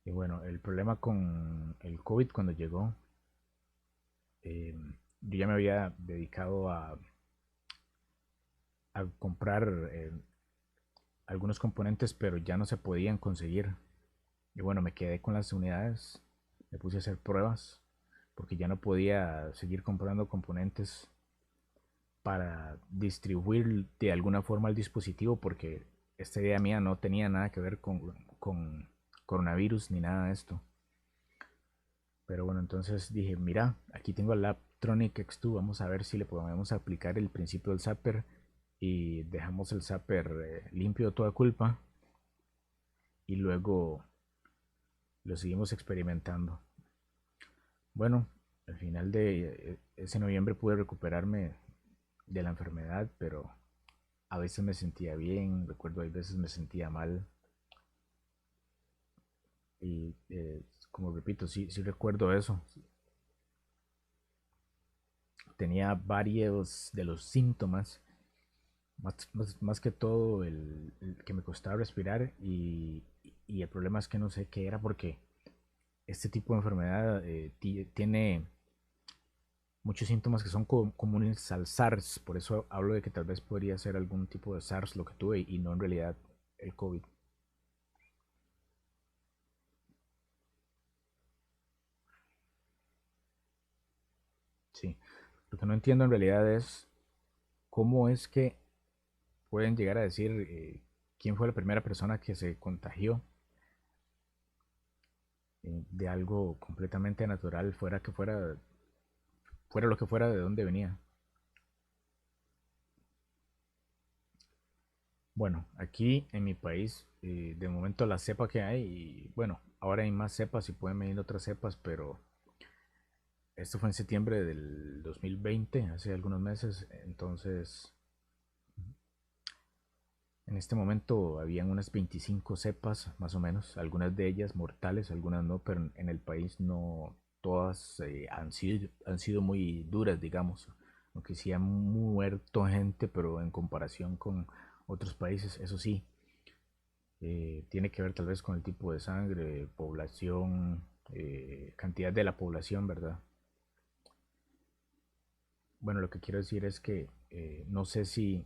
Y bueno, el problema con el COVID cuando llegó, eh, yo ya me había dedicado a comprar algunos componentes, pero ya no se podían conseguir. Y bueno, me quedé con las unidades, me puse a hacer pruebas, porque ya no podía seguir comprando componentes para distribuir de alguna forma el dispositivo, porque esta idea mía no tenía nada que ver con coronavirus ni nada de esto. Pero bueno, entonces dije, mira, aquí tengo el Laptronic X2, vamos a ver si le podemos aplicar el principio del zapper y dejamos el zapper limpio de toda culpa, y luego lo seguimos experimentando. Bueno, al final de ese noviembre pude recuperarme de la enfermedad, pero a veces me sentía bien, recuerdo, hay veces me sentía mal. Y como repito, sí recuerdo eso. Tenía varios de los síntomas, más que todo el que me costaba respirar, y el problema es que no sé qué era porque este tipo de enfermedad tiene muchos síntomas que son comunes al SARS. Por eso hablo de que tal vez podría ser algún tipo de SARS lo que tuve y no en realidad el COVID. Sí. Lo que no entiendo en realidad es cómo es que pueden llegar a decir quién fue la primera persona que se contagió de algo completamente natural, fuera lo que fuera de dónde venía. Bueno, aquí en mi país, de momento la cepa que hay, y bueno, ahora hay más cepas y pueden venir otras cepas, pero esto fue en septiembre del 2020, hace algunos meses, entonces en este momento habían unas 25 cepas, más o menos, algunas de ellas mortales, algunas no, pero en el país no todas han sido muy duras, digamos, aunque sí han muerto gente, pero en comparación con otros países, eso sí, tiene que ver tal vez con el tipo de sangre, población, cantidad de la población, ¿verdad? Bueno, lo que quiero decir es que no sé si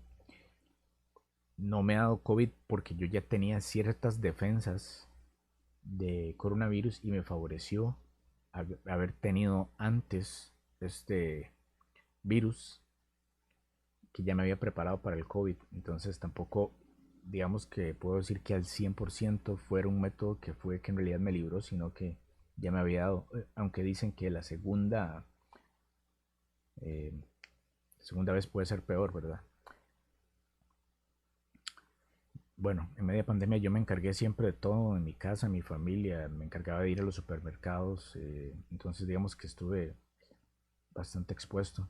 no me ha dado COVID porque yo ya tenía ciertas defensas de coronavirus y me favoreció haber tenido antes este virus que ya me había preparado para el COVID. Entonces tampoco, digamos que puedo decir que al 100% fuera un método que fue que en realidad me libró, sino que ya me había dado, aunque dicen que eh, segunda vez puede ser peor, ¿verdad? Bueno, en media pandemia yo me encargué siempre de todo en mi casa, en mi familia, me encargaba de ir a los supermercados, entonces digamos que estuve bastante expuesto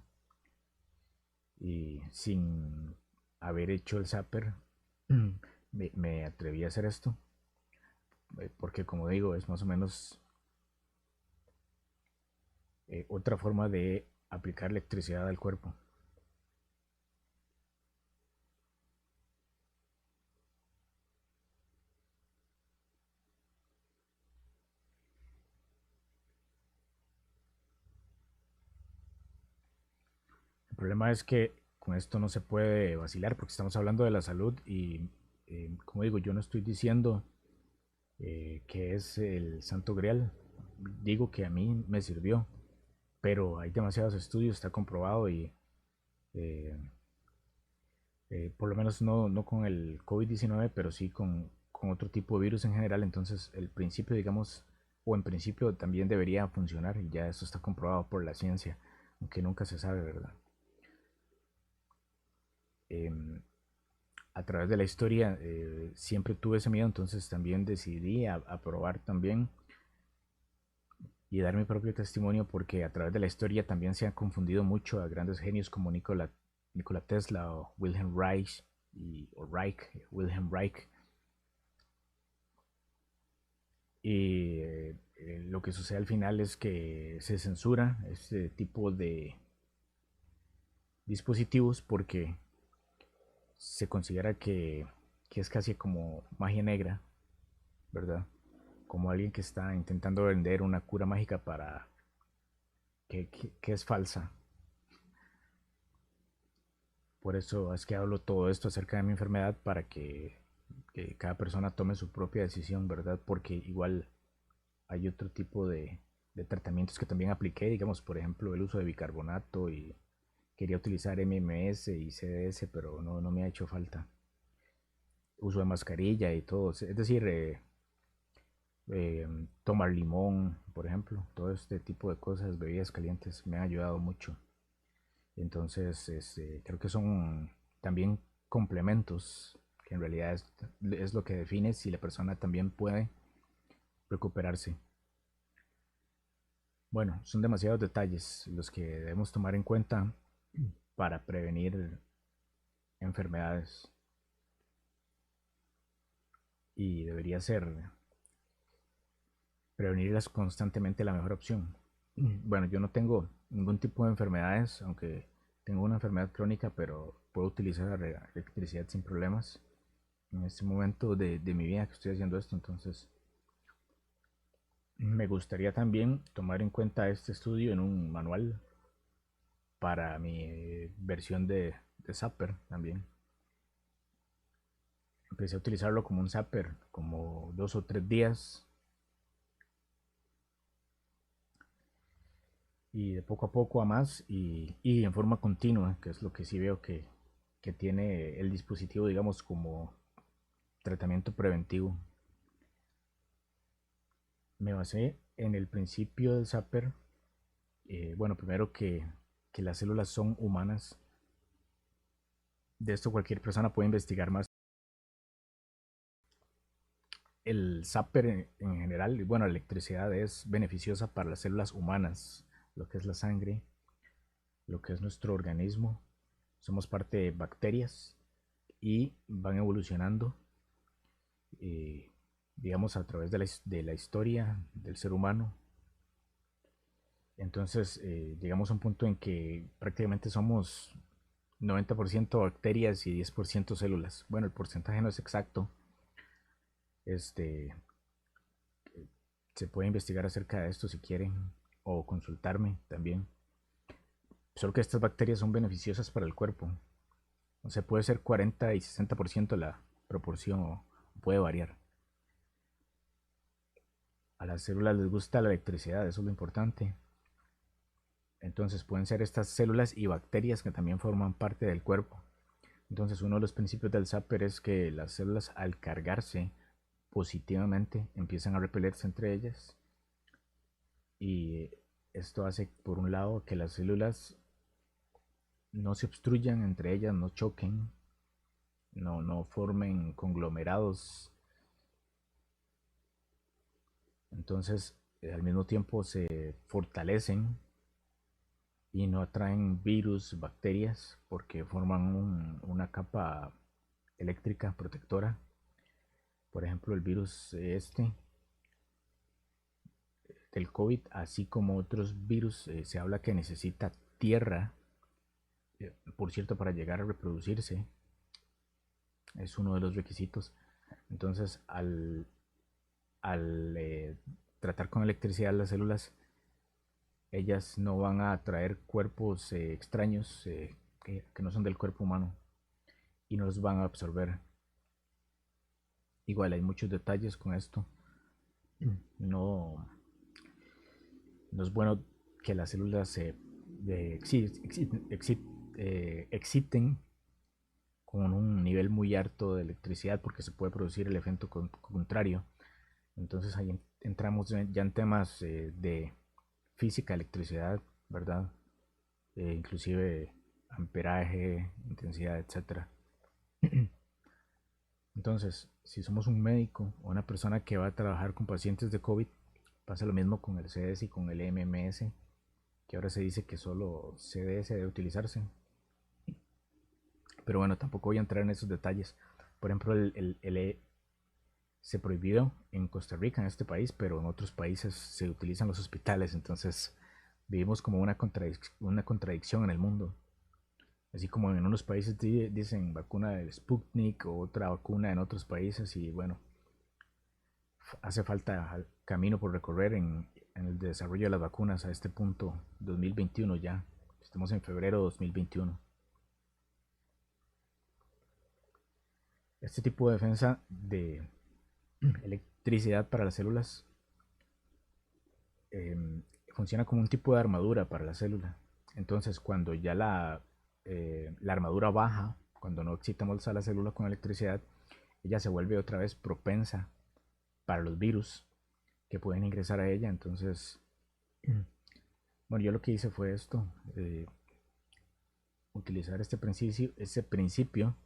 y sin haber hecho el zapper me atreví a hacer esto, porque como digo, es más o menos otra forma de aplicar electricidad al cuerpo. El problema es que con esto no se puede vacilar porque estamos hablando de la salud y como digo, yo no estoy diciendo que es el santo grial. Digo que a mí me sirvió, pero hay demasiados estudios, está comprobado y eh, por lo menos no con el COVID-19, pero sí con otro tipo de virus en general. Entonces el principio, digamos, o en principio también debería funcionar y ya eso está comprobado por la ciencia, aunque nunca se sabe, ¿verdad? Em, a través de la historia siempre tuve ese miedo, entonces también decidí a probar también y dar mi propio testimonio porque a través de la historia también se han confundido mucho a grandes genios como Nikola Tesla o Wilhelm Reich, o Reich, Wilhelm Reich. Y lo que sucede al final es que se censura este tipo de dispositivos porque se considera que es casi como magia negra, ¿verdad? Como alguien que está intentando vender una cura mágica para que es falsa. Por eso es que hablo todo esto acerca de mi enfermedad para que cada persona tome su propia decisión, ¿verdad? Porque igual hay otro tipo de tratamientos que también apliqué, digamos, por ejemplo, el uso de bicarbonato y quería utilizar MMS y CDS, pero no me ha hecho falta. Uso de mascarilla y todo, es decir, tomar limón, por ejemplo, todo este tipo de cosas, bebidas calientes, me han ayudado mucho. Entonces, creo que son también complementos, que en realidad es lo que define si la persona también puede recuperarse. Bueno, son demasiados detalles los que debemos tomar en cuenta para prevenir enfermedades y debería ser prevenirlas constantemente la mejor opción. Bueno, yo no tengo ningún tipo de enfermedades, aunque tengo una enfermedad crónica, pero puedo utilizar la electricidad sin problemas en este momento de mi vida que estoy haciendo esto. Entonces, me gustaría también tomar en cuenta este estudio en un manual para mi versión de Zapper también. Empecé a utilizarlo como un Zapper como 2 o 3 días y de poco a poco a más y en forma continua, que es lo que sí veo que tiene el dispositivo, digamos, como tratamiento preventivo. Me basé en el principio del Zapper. Bueno, primero que las células son humanas. De esto cualquier persona puede investigar más. El Zapper en general, bueno, la electricidad es beneficiosa para las células humanas, lo que es la sangre, lo que es nuestro organismo. Somos parte de bacterias y van evolucionando, eh, digamos, a través de la historia del ser humano. Entonces llegamos a un punto en que prácticamente somos 90% bacterias y 10% células. Bueno, el porcentaje no es exacto. Este, Se puede investigar acerca de esto si quieren o consultarme también. Solo que estas bacterias son beneficiosas para el cuerpo. O sea, puede ser 40 y 60% la proporción o puede variar. A las células les gusta la electricidad, eso es lo importante. Entonces pueden ser estas células y bacterias que también forman parte del cuerpo. Entonces uno de los principios del Zapper es que las células al cargarse positivamente empiezan a repelerse entre ellas y esto hace por un lado que las células no se obstruyan entre ellas, no choquen, no formen conglomerados. Entonces al mismo tiempo se fortalecen y no atraen virus, bacterias, porque forman una capa eléctrica protectora. Por ejemplo, el virus del COVID, así como otros virus, se habla que necesita tierra, por cierto, para llegar a reproducirse. Es uno de los requisitos. Entonces, al tratar con electricidad las células, ellas no van a atraer cuerpos extraños que no son del cuerpo humano y no los van a absorber. Igual hay muchos detalles con esto. No, no es bueno que las células se exciten con un nivel muy alto de electricidad porque se puede producir el efecto contrario. Entonces ahí entramos ya en temas de física, electricidad, ¿verdad? Inclusive amperaje, intensidad, etcétera. Entonces, si somos un médico o una persona que va a trabajar con pacientes de COVID, pasa lo mismo con el CDS y con el MMS, que ahora se dice que solo CDS debe utilizarse. Pero bueno, tampoco voy a entrar en esos detalles. Por ejemplo, el se prohibió en Costa Rica, en este país, pero en otros países se utilizan los hospitales. Entonces, vivimos como una contradicción en el mundo. Así como en unos países dicen vacuna del Sputnik o otra vacuna en otros países y bueno, hace falta camino por recorrer en el desarrollo de las vacunas a este punto 2021 ya. Estamos en febrero de 2021. Este tipo de defensa de electricidad para las células funciona como un tipo de armadura para la célula. Entonces, cuando ya la armadura baja, cuando no excitamos a la célula con electricidad, ella se vuelve otra vez propensa para los virus que pueden ingresar a ella. Entonces, bueno, yo lo que hice fue esto, utilizar este principio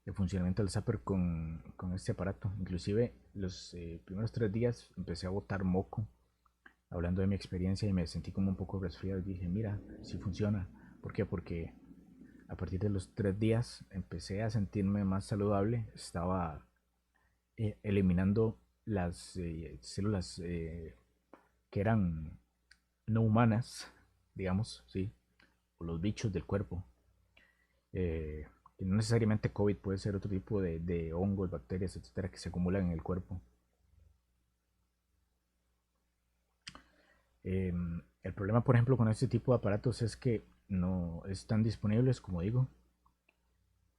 de funcionamiento del Zapper con este aparato. Inclusive los primeros 3 días empecé a botar moco hablando de mi experiencia y me sentí como un poco resfriado y dije, mira, si funciona. ¿Por qué? Porque a partir de los 3 días empecé a sentirme más saludable, estaba eliminando las células que eran no humanas, digamos, ¿sí? O los bichos del cuerpo. Eh, que no necesariamente COVID, puede ser otro tipo de hongos, bacterias, etcétera, que se acumulan en el cuerpo. El problema, por ejemplo, con este tipo de aparatos es que no están disponibles, como digo.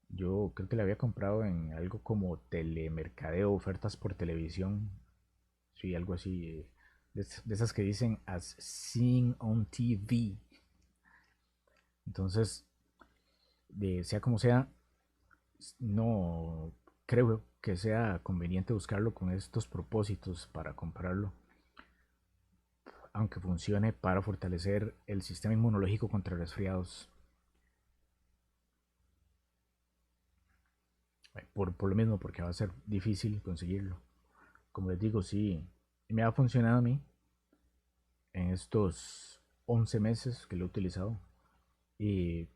Yo creo que la había comprado en algo como telemercadeo, ofertas por televisión, sí, algo así, de esas que dicen as seen on TV. Entonces, sea como sea, no creo que sea conveniente buscarlo con estos propósitos para comprarlo, aunque funcione para fortalecer el sistema inmunológico contra resfriados. Por lo mismo, porque va a ser difícil conseguirlo. Como les digo, sí, me ha funcionado a mí en estos 11 meses que lo he utilizado. Y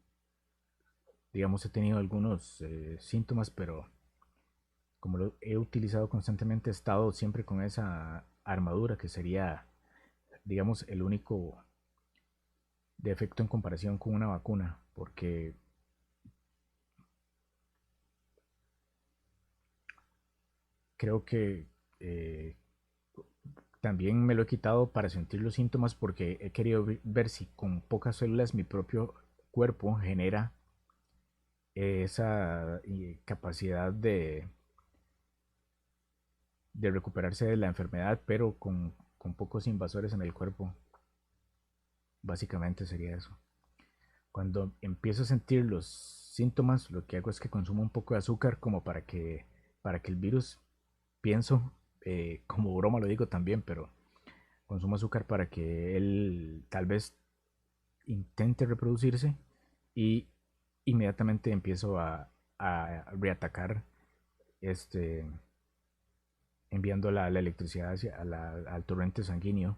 digamos, he tenido algunos síntomas, pero como lo he utilizado constantemente, he estado siempre con esa armadura que sería, digamos, el único defecto en comparación con una vacuna, porque creo que eh, también me lo he quitado para sentir los síntomas porque he querido ver si con pocas células mi propio cuerpo genera esa capacidad de recuperarse de la enfermedad, pero con pocos invasores en el cuerpo. Básicamente sería eso. Cuando empiezo a sentir los síntomas, lo que hago es que consumo un poco de azúcar como para que el virus, pienso, como broma lo digo también, pero consumo azúcar para que él tal vez intente reproducirse y inmediatamente empiezo a reatacar, este, enviando la electricidad al torrente sanguíneo.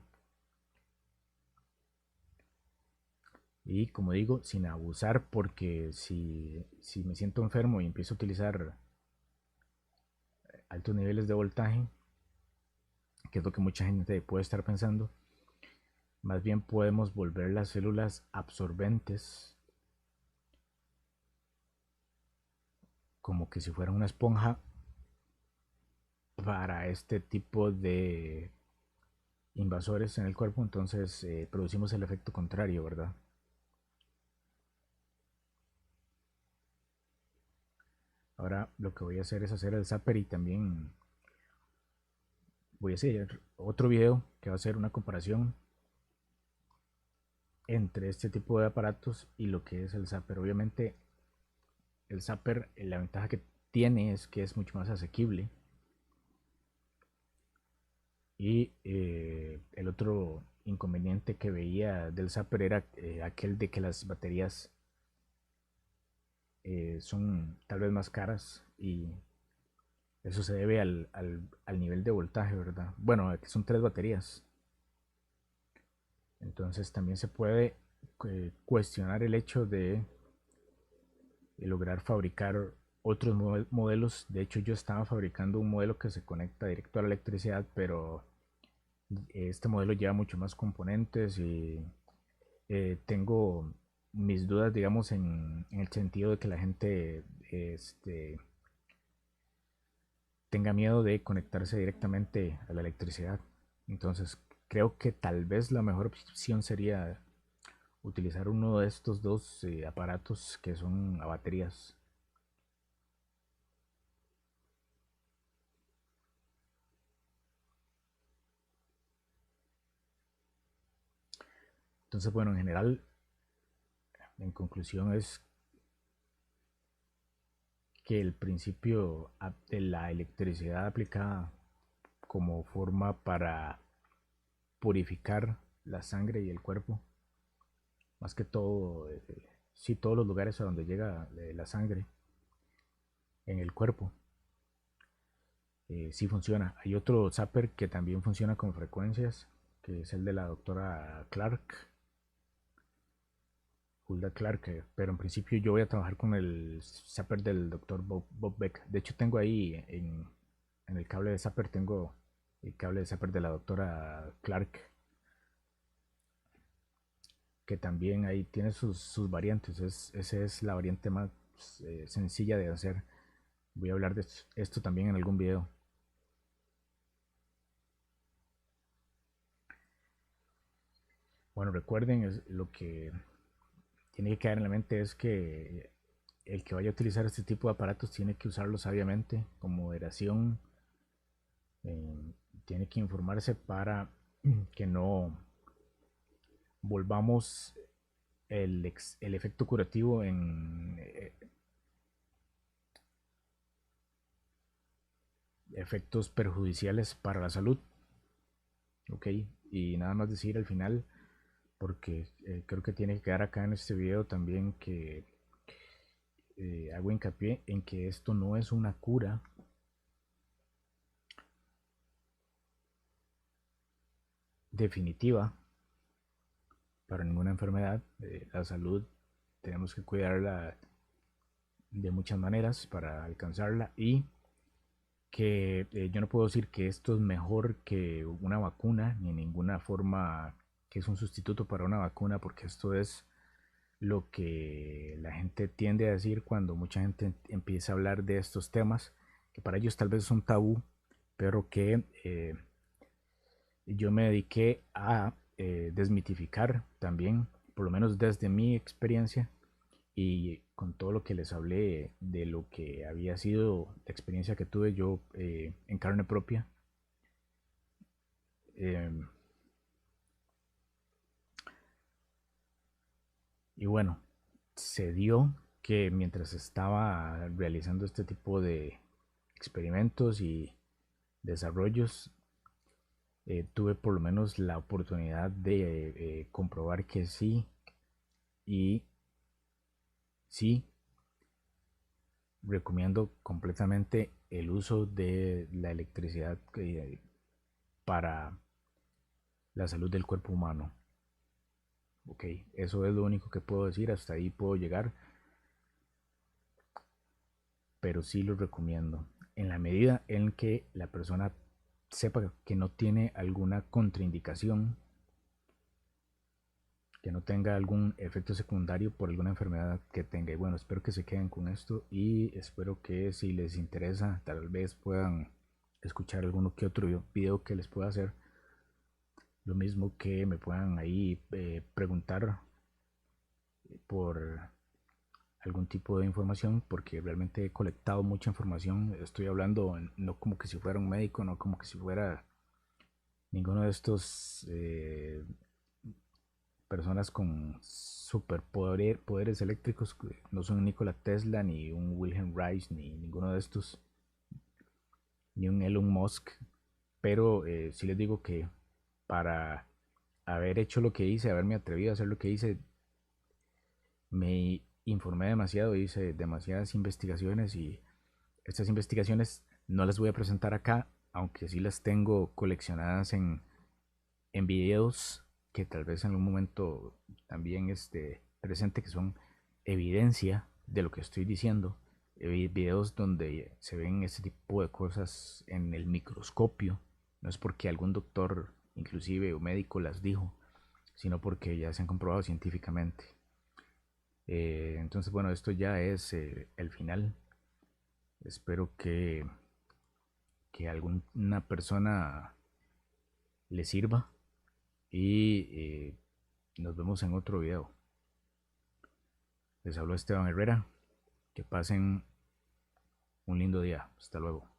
Y como digo, sin abusar, porque si me siento enfermo y empiezo a utilizar altos niveles de voltaje, que es lo que mucha gente puede estar pensando, más bien podemos volver las células absorbentes, como que si fuera una esponja para este tipo de invasores en el cuerpo. Entonces producimos el efecto contrario, ¿verdad? Ahora lo que voy a hacer es hacer el zapper y también voy a hacer otro video que va a ser una comparación entre este tipo de aparatos y lo que es el zapper. Obviamente el zapper, la ventaja que tiene es que es mucho más asequible. Y el otro inconveniente que veía del zapper era aquel de que las baterías son tal vez más caras, y eso se debe al nivel de voltaje, ¿verdad? Bueno, que son tres baterías. Entonces también se puede cuestionar el hecho de lograr fabricar otros modelos. De hecho, yo estaba fabricando un modelo que se conecta directo a la electricidad, pero este modelo lleva mucho más componentes y tengo mis dudas, digamos, en el sentido de que la gente tenga miedo de conectarse directamente a la electricidad. Entonces, creo que tal vez la mejor opción sería utilizar uno de estos dos aparatos que son a baterías. Entonces, bueno, en general, en conclusión, es que el principio de la electricidad aplicada como forma para purificar la sangre y el cuerpo, más que todo, sí, todos los lugares a donde llega la sangre en el cuerpo, sí funciona. Hay otro zapper que también funciona con frecuencias, que es el de la doctora Clark, Hulda Clark, pero en principio yo voy a trabajar con el zapper del doctor Bob Beck. De hecho, tengo ahí en el cable de zapper, tengo el cable de zapper de la doctora Clark, que también ahí tiene sus variantes. Esa es la variante más sencilla de hacer. Voy a hablar de esto también en algún video. Bueno, recuerden es lo que tiene que quedar en la mente es que el que vaya a utilizar este tipo de aparatos tiene que usarlo sabiamente, con moderación, eh, tiene que informarse para que no volvamos el efecto curativo en efectos perjudiciales para la salud. Ok, y nada más decir al final, porque creo que tiene que quedar acá en este video también que hago hincapié en que esto no es una cura definitiva para ninguna enfermedad. La salud tenemos que cuidarla de muchas maneras para alcanzarla y que yo no puedo decir que esto es mejor que una vacuna ni en ninguna forma que es un sustituto para una vacuna, porque esto es lo que la gente tiende a decir cuando mucha gente empieza a hablar de estos temas, que para ellos tal vez son tabú, pero que yo me dediqué a desmitificar también, por lo menos desde mi experiencia y con todo lo que les hablé de lo que había sido la experiencia que tuve yo en carne propia. Eh, y bueno, se dio que mientras estaba realizando este tipo de experimentos y desarrollos, tuve por lo menos la oportunidad de comprobar que sí y sí recomiendo completamente el uso de la electricidad para la salud del cuerpo humano. Ok, eso es lo único que puedo decir, hasta ahí puedo llegar, pero sí lo recomiendo. En la medida en que la persona sepa que no tiene alguna contraindicación, que no tenga algún efecto secundario por alguna enfermedad que tenga. Y bueno, espero que se queden con esto y espero que si les interesa, tal vez puedan escuchar alguno que otro video que les pueda hacer. Lo mismo que me puedan ahí preguntar por algún tipo de información, porque realmente he colectado mucha información. Estoy hablando no como que si fuera un médico, no como que si fuera ninguno de estos personas con superpoderes eléctricos. No son Nikola Tesla, ni un Wilhelm Reich, ni ninguno de estos, ni un Elon Musk. Pero sí les digo que para haber hecho lo que hice, haberme atrevido a hacer lo que hice, me informé demasiado, hice demasiadas investigaciones y estas investigaciones no las voy a presentar acá, aunque sí las tengo coleccionadas en videos que tal vez en algún momento también presente, que son evidencia de lo que estoy diciendo. Videos donde se ven este tipo de cosas en el microscopio. No es porque algún doctor, inclusive o médico, las dijo, sino porque ya se han comprobado científicamente. Entonces, bueno, esto ya es el final. Espero que alguna persona le sirva y nos vemos en otro video. Les habló Esteban Herrera. Que pasen un lindo día. Hasta luego.